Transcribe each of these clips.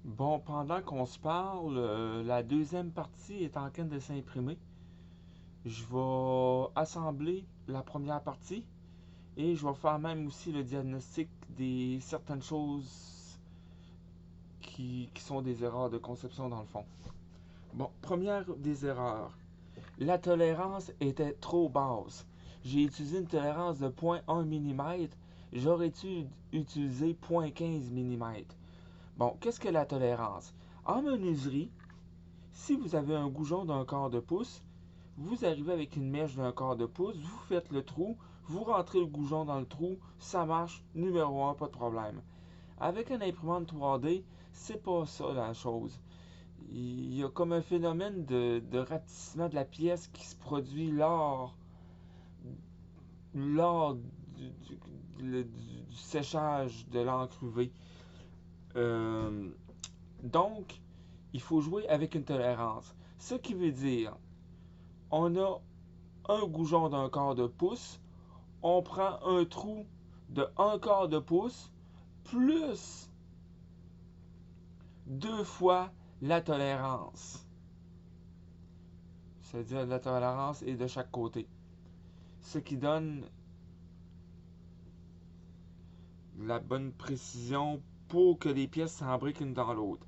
Bon, pendant qu'on se parle, la deuxième partie est en train de s'imprimer. Je vais assembler la première partie et je vais faire même aussi le diagnostic des certaines choses qui sont des erreurs de conception dans le fond. Bon, première des erreurs. La tolérance était trop basse. J'ai utilisé une tolérance de 0,1 mm. J'aurais dû utiliser 0,15 mm. Bon, qu'est-ce que la tolérance? En menuiserie, si vous avez un goujon d'un quart de pouce, vous arrivez avec une mèche d'un quart de pouce, vous faites le trou, vous rentrez le goujon dans le trou, ça marche, numéro un, pas de problème. Avec une imprimante 3D, c'est pas ça la chose. Il y a comme un phénomène de rapetissement de la pièce qui se produit lors du séchage de l'encre UV. Euh, donc, il faut jouer avec une tolérance. Ce qui veut dire, on a un goujon d'un quart de pouce, on prend un trou de un quart de pouce plus deux fois la tolérance. C'est-à-dire la tolérance est de chaque côté. Ce qui donne la bonne précision pour que les pièces s'embriquent une dans l'autre.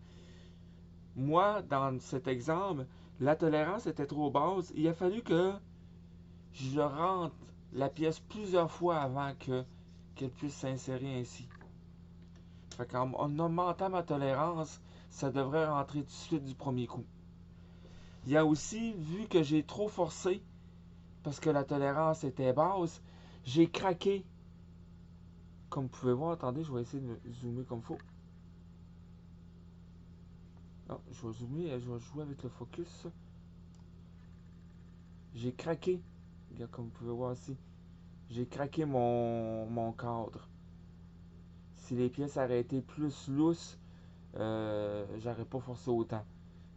Moi, dans cet exemple, la tolérance était trop basse. Il a fallu que je rentre la pièce plusieurs fois avant qu'elle puisse s'insérer ainsi. Fait qu'en augmentant ma tolérance, ça devrait rentrer tout de suite du premier coup. Il y a aussi, vu que j'ai trop forcé, parce que la tolérance était basse, j'ai craqué. Comme vous pouvez voir, attendez, je vais essayer de zoomer comme il faut. Non, je vais zoomer, je vais jouer avec le focus. J'ai craqué. Regarde, comme vous pouvez voir ici. J'ai craqué mon cadre. Si les pièces auraient été plus lousses, j'aurais pas forcé autant.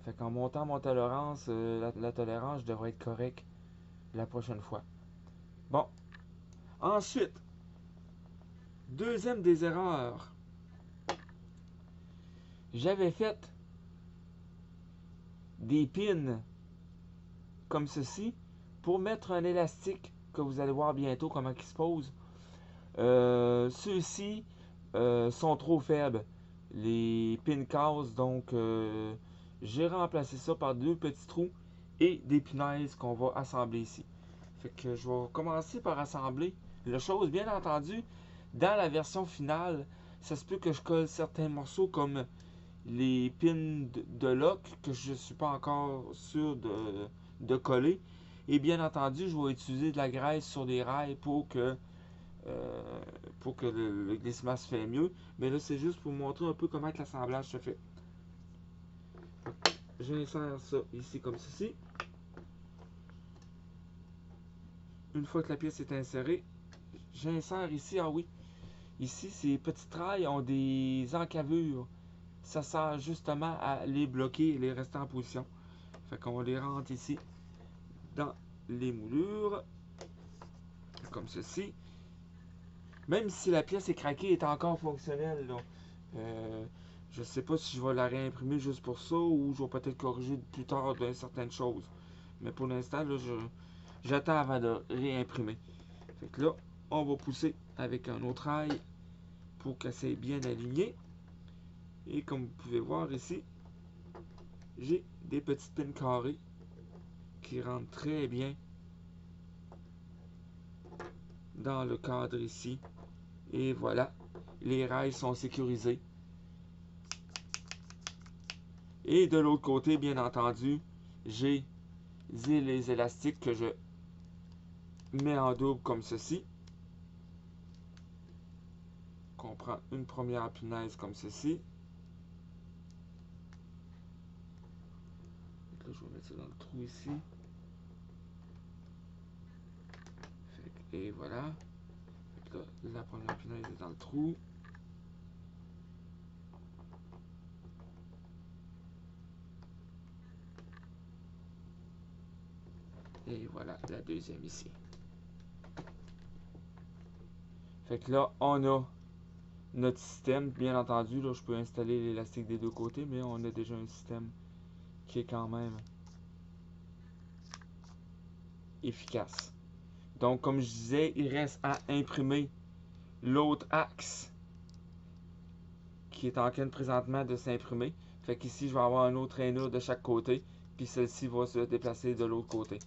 Fait qu'en montant mon tolérance, la tolérance, je devrais être correct la prochaine fois. Bon. Ensuite, deuxième des erreurs. J'avais fait des pins comme ceci pour mettre un élastique que vous allez voir bientôt comment il se pose. Ceux-ci sont trop faibles. Les pin cases, donc j'ai remplacé ça par deux petits trous et des punaises qu'on va assembler ici. Fait que je vais commencer par assembler la chose. Bien entendu, dans la version finale, ça se peut que je colle certains morceaux comme les pins de lock que je ne suis pas encore sûr de coller. Et bien entendu, je vais utiliser de la graisse sur des rails euh, pour que le glissement se fait mieux. Mais là, c'est juste pour vous montrer un peu comment l'assemblage se fait. J'insère ça ici comme ceci. Une fois que la pièce est insérée, j'insère ici, ah oui, ici ces petites rails ont des encavures. Ça sert justement à les bloquer et les rester en position. Fait qu'on les rentre ici dans les moulures, comme ceci. Même si la pièce est craquée, elle est encore fonctionnelle. Là. Euh, je sais pas si je vais la réimprimer juste pour ça ou je vais peut-être corriger plus tard de certaines choses. Mais pour l'instant, là, j'attends avant de réimprimer. Fait que là, on va pousser avec un autre rail pour que c'est bien aligné. Et comme vous pouvez voir ici, j'ai des petites pins carrées qui rentrent très bien dans le cadre ici. Et voilà, les rails sont sécurisés. Et de l'autre côté, bien entendu, j'ai les élastiques que je mets en double comme ceci. On prend une première punaise comme ceci. Donc là, je vais mettre ça dans le trou ici. Et voilà. Là, la première punaise est dans le trou. Et voilà la deuxième ici. Fait que là, on a notre système. Bien entendu, là, je peux installer l'élastique des deux côtés, mais on a déjà un système qui est quand même efficace. Donc, comme je disais, il reste à imprimer l'autre axe qui est en train présentement de s'imprimer. Fait qu'ici, je vais avoir un autre rainure de chaque côté, puis celle-ci va se déplacer de l'autre côté.